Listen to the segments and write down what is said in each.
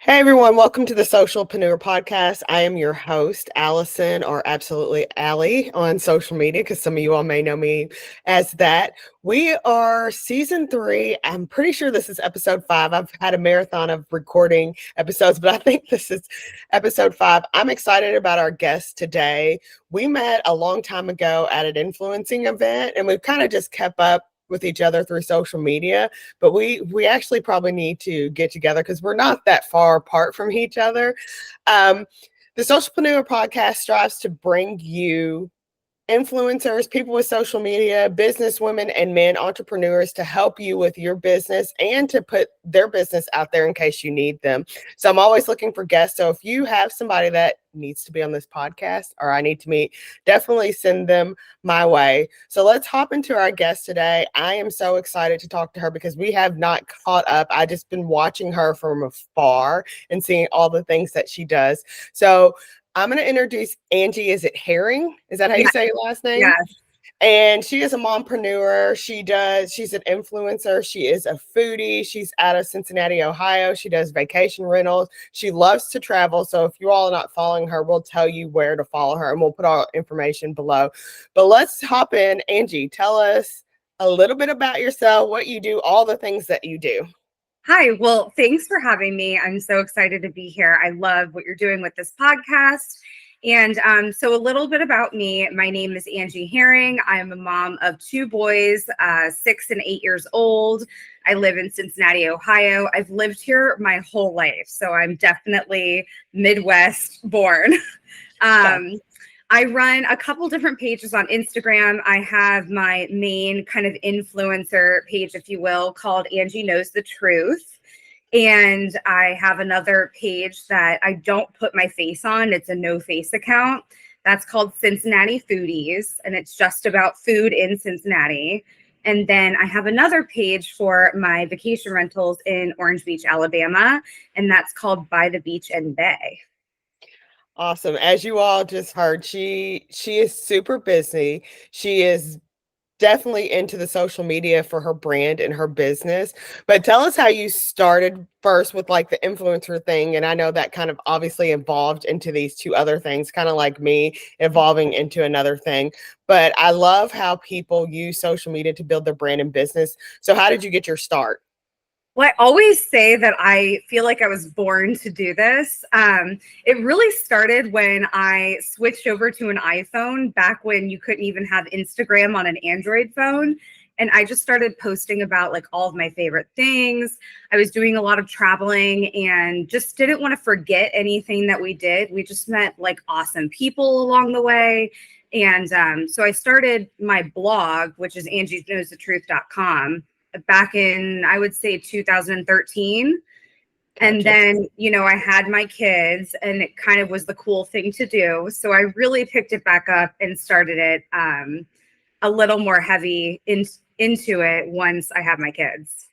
Hey everyone, welcome to the Socialpreneur Podcast. I am your host, Allison, or absolutely Allie on social media, because some of you all may know me as that. We are season 3. I'm pretty sure this is episode 5. I've had a marathon of recording episodes, but I think this is episode 5. I'm excited about our guest today. We met a long time ago at an influencing event, and we've kind of just kept up with each other through social media, but we actually probably need to get together because we're not that far apart from each other. um, the Socialpreneur Podcast strives to bring you influencers, people with social media, business women and men, entrepreneurs, to help you with your business and to put their business out there in case you need them. So I'm always looking for guests. So if you have somebody that needs to be on this podcast or I need to meet, definitely send them my way. So let's hop into our guest today. I am so excited to talk to her because we have not caught up. I just been watching her from afar and seeing all the things that she does. So I'm going to introduce Angie. Is it Haering? Is that how you Yeah, say your last name? yes. And she is a mompreneur. She's an influencer. She is a foodie. She's out of Cincinnati, Ohio. She does vacation rentals. She loves to travel. So if you all are not following her, we'll tell you where to follow her and we'll put all information below. But let's hop in. Angie, tell us a little bit about yourself, what you do, all the things that you do. Hi. Well, thanks for having me. I'm so excited to be here. I love what you're doing with this podcast. And so a little bit about me. My name is Angie Haering. I'm a mom of 2 boys, 6 and 8 years old. I live in Cincinnati, Ohio. I've lived here my whole life. So I'm definitely Midwest born. I run a couple different pages on Instagram. I have my main kind of influencer page, if you will, called Angie Knows the Truth. And I have another page that I don't put my face on. It's a no face account. That's called Cincinnati Foodies. And it's just about food in Cincinnati. And then I have another page for my vacation rentals in Orange Beach, Alabama. And that's called By the Beach and Bay. Awesome. As you all just heard, she is super busy. She is definitely into the social media for her brand and her business. But tell us how you started first with like the influencer thing. And I know that kind of obviously evolved into these 2 other things, kind of like me evolving into another thing. But I love how people use social media to build their brand and business. So how did you get your start? Well, I always say that I feel like I was born to do this. It really started when I switched over to an iPhone back when you couldn't even have Instagram on an Android phone. And I just started posting about like all of my favorite things. I was doing a lot of traveling and just didn't want to forget anything that we did. We just met like awesome people along the way. And so I started my blog, which is angiesknowsthetruth.com back in, I would say 2013. And Gotcha. then, I had my kids and it kind of was the cool thing to do. So I really picked it back up and started it a little more heavy into it once I had my kids.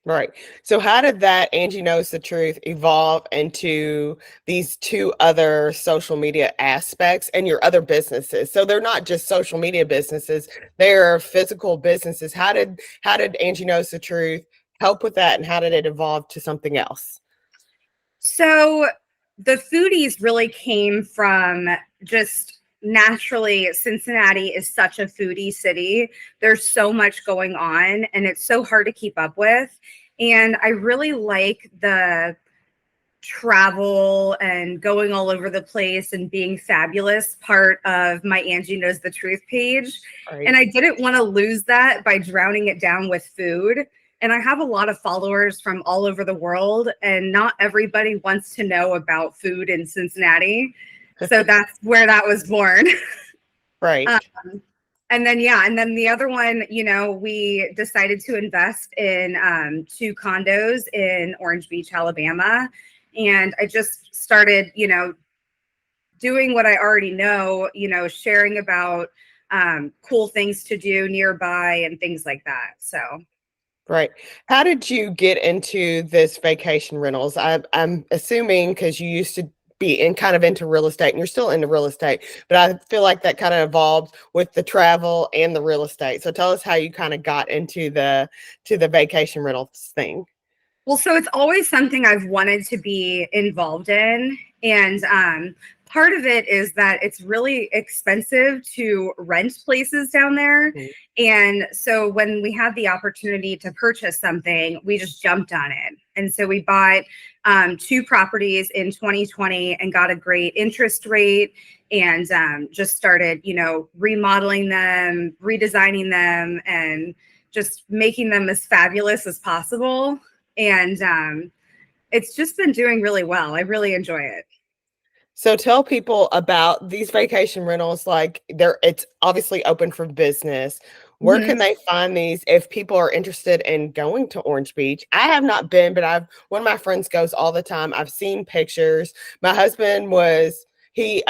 Right. So how did that Angie Knows the Truth evolve into these 2 other social media aspects and your other businesses? So they're not just social media businesses, they're physical businesses. How did Angie Knows the Truth help with that and how did it evolve to something else? So the foodies really came from just naturally, Cincinnati is such a foodie city. There's so much going on and it's so hard to keep up with. And I really like the travel and going all over the place and being fabulous part of my Angie Knows the Truth page. Right. And I didn't want to lose that by drowning it down with food. And I have a lot of followers from all over the world, and not everybody wants to know about food in Cincinnati. So that's where that was born. Right. And then the other one, we decided to invest in 2 condos in Orange Beach, Alabama. And I just started, doing what I already know, sharing about cool things to do nearby and things like that. So. Right. How did you get into this vacation rentals? I'm assuming because you used to be kind of into real estate and you're still into real estate, but I feel like that kind of evolved with the travel and the real estate. So tell us how you kind of got into the vacation rentals thing. Well, so it's always something I've wanted to be involved in. And part of it is that it's really expensive to rent places down there. Mhm. And so when we had the opportunity to purchase something, we just jumped on it. And so we bought 2 properties in 2020 and got a great interest rate, and just started, remodeling them, redesigning them, and just making them as fabulous as possible. And it's just been doing really well. I really enjoy it. So tell people about these vacation rentals. Like it's obviously open for business. Where Mhm. can they find these if people are interested in going to Orange Beach? I have not been, but one of my friends goes all the time. I've seen pictures. My husband he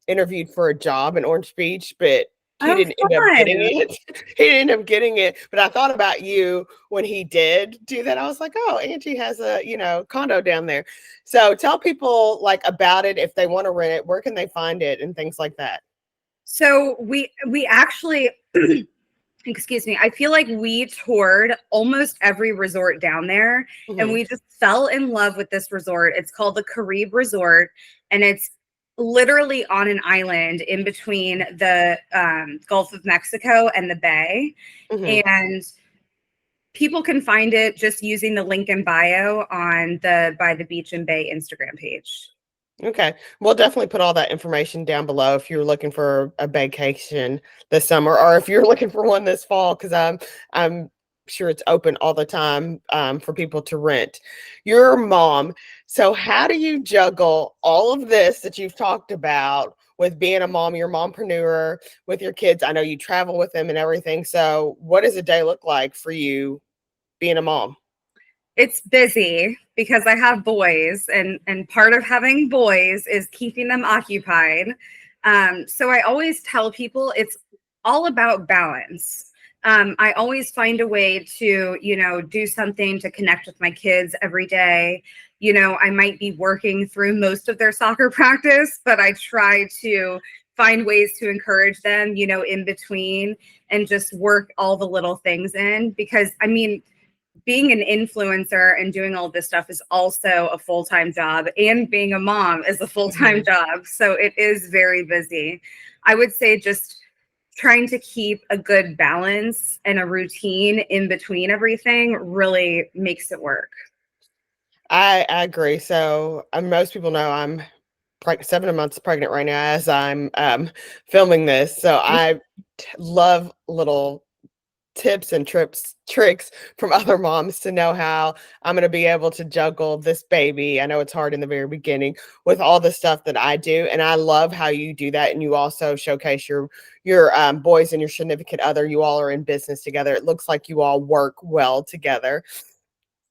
interviewed for a job in Orange Beach, but he Oh, didn't end up getting fun. it. He didn't end up getting it. But I thought about you when he did do that. I was like, oh, Angie has a, condo down there. So tell people like about it if they want to rent it, where can they find it and things like that. So we actually excuse me, I feel like we toured almost every resort down there, and Mhm. we just fell in love with this resort. It's called the Caribe Resort, and it's literally on an island in between the Gulf of Mexico and the Bay. Mhm. And people can find it just using the link in bio on the By the Beach and Bay Instagram page. Okay. We'll definitely put all that information down below if you're looking for a vacation this summer or if you're looking for one this fall, because I'm sure it's open all the time for people to rent. You're a mom. So how do you juggle all of this that you've talked about with being a mom, you're a mompreneur with your kids? I know you travel with them and everything. So what does a day look like for you being a mom? It's busy because I have boys, and part of having boys is keeping them occupied. So I always tell people it's all about balance. I always find a way to, do something to connect with my kids every day. I might be working through most of their soccer practice, but I try to find ways to encourage them, in between, and just work all the little things in, because I mean, being an influencer and doing all this stuff is also a full-time job, and being a mom is a full-time Mhm. job. So it is very busy. I would say just trying to keep a good balance and a routine in between everything really makes it work. I agree. So most people know I'm 7 months pregnant right now as I'm filming this. So I love little tips and tricks from other moms to know how I'm going to be able to juggle this baby. I know it's hard in the very beginning with all the stuff that I do, and I love how you do that. And you also showcase your boys and your significant other. You all are in business together. It looks like you all work well together.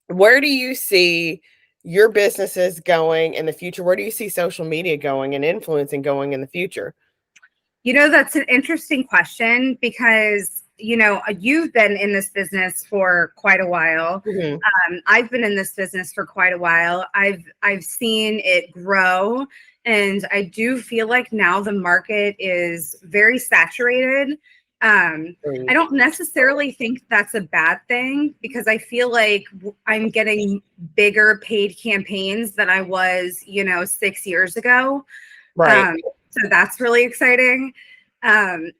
Where do you see your businesses going in the future? Where do you see social media going and influencing going in the future? That's an interesting question because, you've been in this business for quite a while. Mhm. I've been in this business for quite a while. I've seen it grow, and I do feel like now the market is very saturated. I Agreed. don't necessarily think that's a bad thing, because I feel like I'm getting bigger paid campaigns than I was, 6 years ago. Right. Um, so that's really exciting. Um,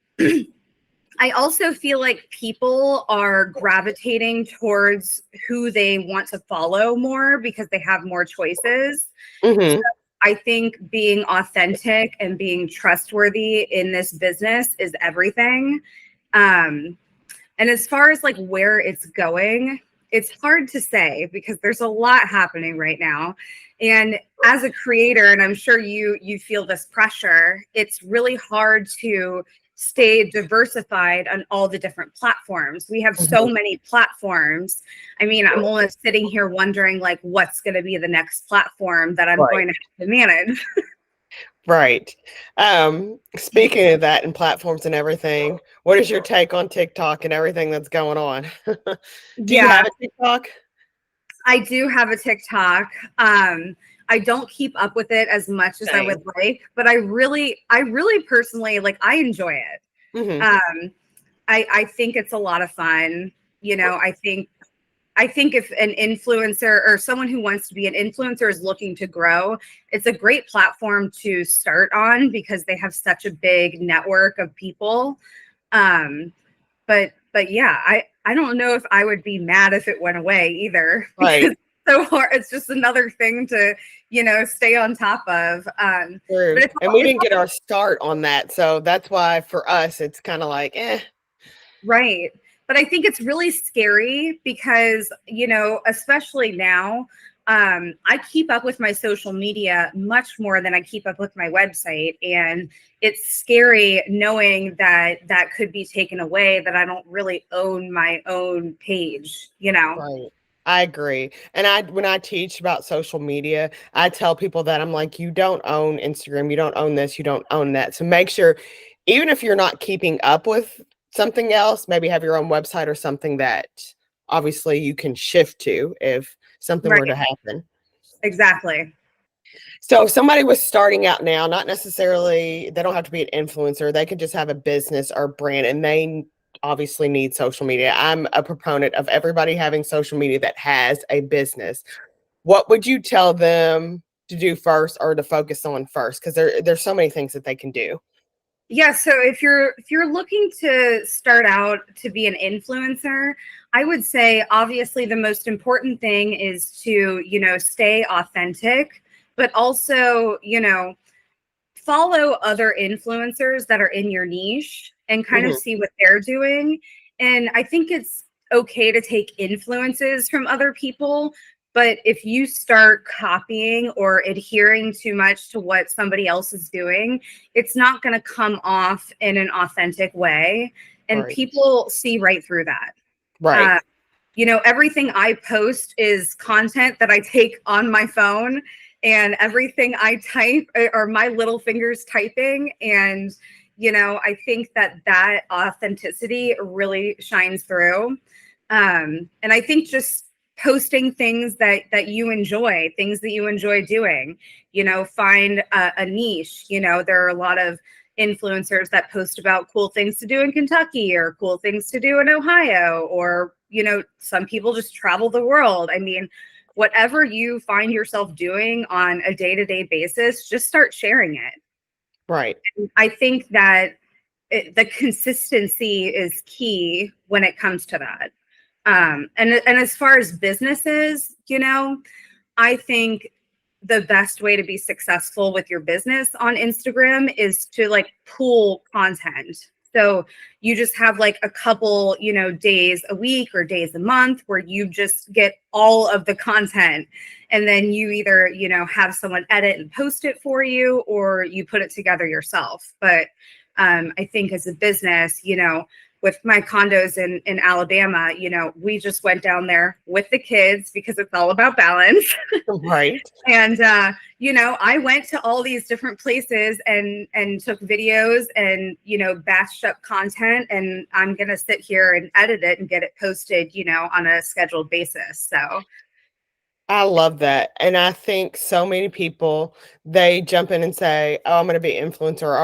I also feel like people are gravitating towards who they want to follow more because they have more choices. So Mhm. I think being authentic and being trustworthy in this business is everything. Um, and as far as like where it's going, it's hard to say because there's a lot happening right now. And as a creator, and I'm sure you feel this pressure, it's really hard to stay diversified on all the different platforms. We have so Mhm. many platforms. I mean, I'm almost sitting here wondering like what's going to be the next platform that I'm Right. going to have to manage. Right. Speaking of that and platforms and everything, what is your take on TikTok and everything that's going on? Do you Yeah, have a TikTok? I do have a TikTok. I don't keep up with it as much as I would Same. like, but I really personally like, I enjoy it. Mhm. I think it's a lot of fun. I think I think if an influencer or someone who wants to be an influencer is looking to grow, it's a great platform to start on because they have such a big network of people. Um, but yeah, I don't know if I would be mad if it went away either because Right. it's so hard. It's just another thing to, stay on top of. True. But And we it's didn't get our start on that. So that's why for us, it's kind of like, right. But I think it's really scary because, especially now, I keep up with my social media much more than I keep up with my website. And it's scary knowing that that could be taken away, that I don't really own my own page. right. I agree. And when I teach about social media, I tell people that I'm like, you don't own Instagram, you don't own this, you don't own that. So make sure, even if you're not keeping up with something else, maybe have your own website or something that obviously you can shift to if something were to Right. happen. Exactly. So if somebody was starting out now, not necessarily, they don't have to be an influencer. They could just have a business or brand, and they obviously need social media. I'm a proponent of everybody having social media that has a business. What would you tell them to do first or to focus on first? Because there's so many things that they can do. Yeah, so if you're looking to start out to be an influencer, I would say obviously the most important thing is to, stay authentic, but also, follow other influencers that are in your niche and kind of Mhm. see what they're doing. And I think it's okay to take influences from other people, but if you start copying or adhering too much to what somebody else is doing, it's not going to come off in an authentic way. And Right. people see right through that. Right. Uh, everything I post is content that I take on my phone, and everything I type are my little fingers typing. And, I think that authenticity really shines through. And I think just posting things that you enjoy, things that you enjoy doing, find a niche. There are a lot of influencers that post about cool things to do in Kentucky or cool things to do in Ohio, or, some people just travel the world. I mean, whatever you find yourself doing on a day-to-day basis, just start sharing it. Right. I think that the consistency is key when it comes to that. And as far as businesses, I think the best way to be successful with your business on Instagram is to like pool content. So you just have like a couple, days a week or days a month where you just get all of the content. And then you either, have someone edit and post it for you, or you put it together yourself. But I think as a business, with my condos in Alabama, we just went down there with the kids because it's all about balance. Right. And I went to all these different places and took videos and, batched up content, and I'm gonna sit here and edit it and get it posted, on a scheduled basis. So I love that. And I think so many people, they jump in and say, "Oh, I'm going to be an influencer," or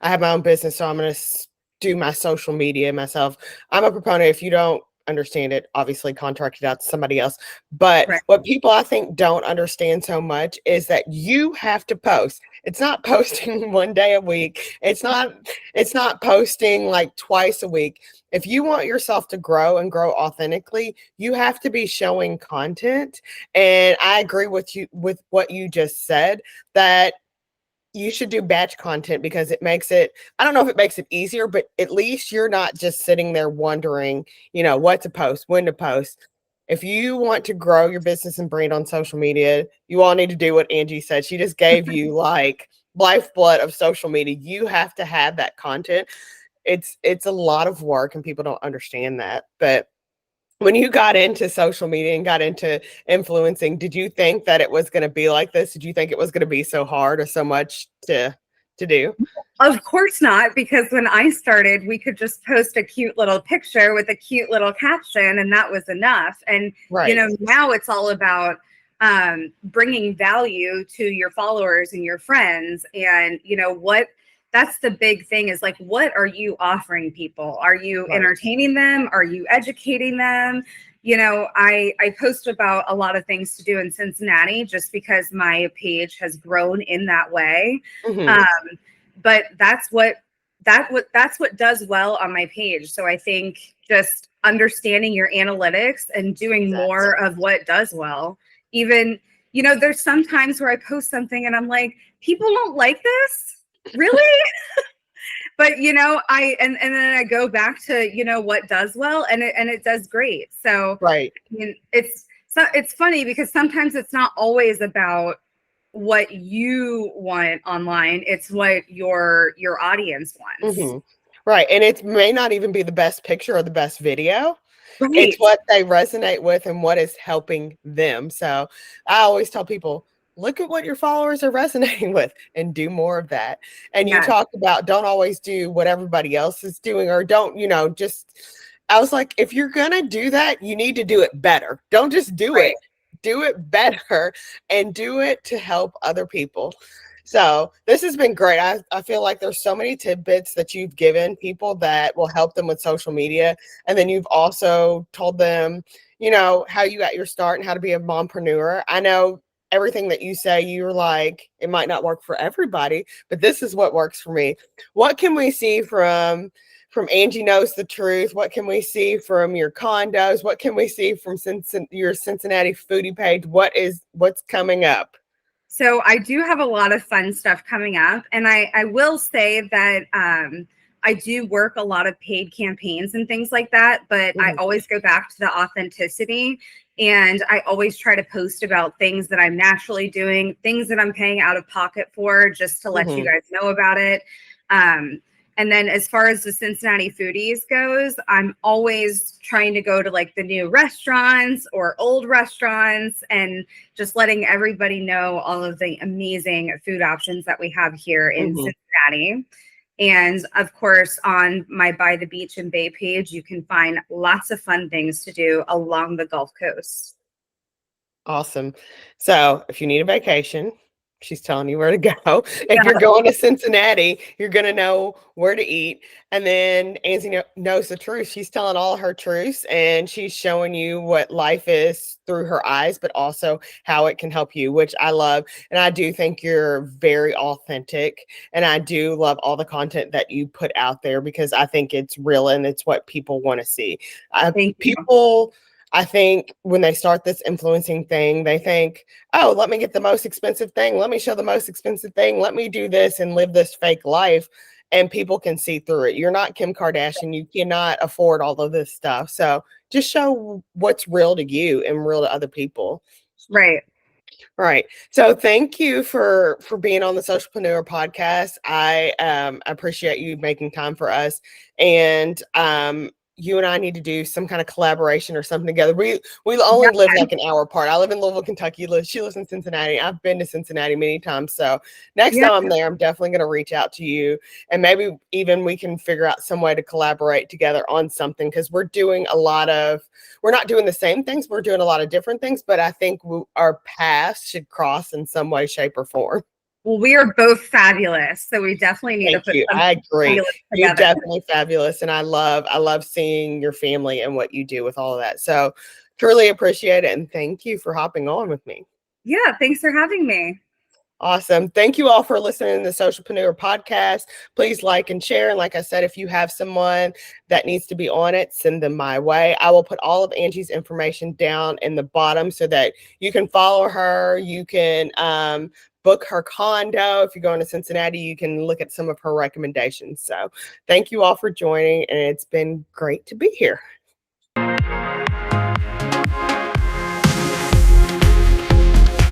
I have my own business, so I'm going to do my social media myself. I'm a proponent. If you don't understand it, obviously contract it out to somebody else. But right. what people I think don't understand so much is that you have to post. It's not posting one day a week. It's not posting like twice a week. If you want yourself to grow and grow authentically, you have to be showing content. And I agree with you with what you just said, that you should do batch content because I don't know if it makes it easier, but at least you're not just sitting there wondering, what to post, when to post. If you want to grow your business and brand on social media, you all need to do what Angie said. She just gave you like lifeblood of social media. You have to have that content. It's a lot of work and people don't understand that. But when you got into social media and got into influencing, did you think that it was going to be like this? Did you think it was going to be so hard or so much to do? Of course not, because when I started, we could just post a cute little picture with a cute little caption, and that was enough. And, Right. now it's all about bringing value to your followers and your friends. And, what that's the big thing, is like, what are you offering people? Are you Right. entertaining them? Are you educating them? You know, I post about a lot of things to do in Cincinnati just because my page has grown in that way. Mm-hmm. Um, but that's what does well on my page. So I think just understanding your analytics and doing Exactly. more of what does well. Even, you know, there's some times where I post something and I'm like, people don't like this, really? But you know, and then I go back to, you know, what does well, and it does great. So Right. I mean, it's funny because sometimes it's not always about what you want online, it's what your audience wants. Mm-hmm. Right. And it may not even be the best picture or the best video. It's Right. what they resonate with and what is helping them. So I always tell people, look at what your followers are resonating with and do more of that. And you Yes. talked about don't always do what everybody else is doing, or don't, just I was like, if you're gonna do that, you need to do it better. Don't just do Right. it. Do it better and do it to help other people. So this has been great. I feel like there's so many tidbits that you've given people that will help them with social media. And then you've also told them, how you got your start and how to be a mompreneur. I know everything that you say, you're like, it might not work for everybody, but this is what works for me. What can we see from Angie Knows the Truth? What can we see from your condos? What can we see from your Cincinnati foodie page? What's coming up? So I do have a lot of fun stuff coming up, and I will say that I do work a lot of paid campaigns and things like that, but I Mhm, always go back to the authenticity, and I always try to post about things that I'm naturally doing, things that I'm paying out of pocket for, just to let you mhm, guys know about it. Um, and then as far as the Cincinnati foodies goes, I'm always trying to go to like the new restaurants or old restaurants and just letting everybody know all of the amazing food options that we have here in mhm. Cincinnati. And of course, on my By the Beach and Bay page, you can find lots of fun things to do along the Gulf Coast. Awesome. So if you need a vacation, she's telling you where to go. If Yeah, you're going to Cincinnati, you're going to know where to eat. And then Angie knows the truth. She's telling all her truths and she's showing you what life is through her eyes, but also how it can help you, which I love. And I do think you're very authentic. And I do love all the content that you put out there because I think it's real and it's what people want to see. thank you. People I think when they start this influencing thing, they think, oh, let me get the most expensive thing. Let me show the most expensive thing. Let me do this and live this fake life. And people can see through it. You're not Kim Kardashian. You cannot afford all of this stuff. So just show what's real to you and real to other people. Right. Right. So thank you for being on the Socialpreneur podcast. I appreciate you making time for us. And you and I need to do some kind of collaboration or something together. We only live like an hour apart. I live in Louisville, Kentucky. She lives in Cincinnati. I've been to Cincinnati many times. So next Yeah. time I'm there, I'm definitely going to reach out to you and maybe even we can figure out some way to collaborate together on something because we're not doing the same things. We're doing a lot of different things, but I think our paths should cross in some way, shape, or form. Well, we are both fabulous, so we definitely need to Thank put you. something I agree. fabulous You're together. definitely fabulous. And I love seeing your family and what you do with all of that. So truly appreciate it. And thank you for hopping on with me. Yeah, thanks for having me. Awesome. Thank you all for listening to the Socialpreneur podcast. Please like and share. And like I said, if you have someone that needs to be on it, send them my way. I will put all of Angie's information down in the bottom so that you can follow her. You can book her condo. If you're going to Cincinnati, you can look at some of her recommendations. So thank you all for joining. And it's been great to be here.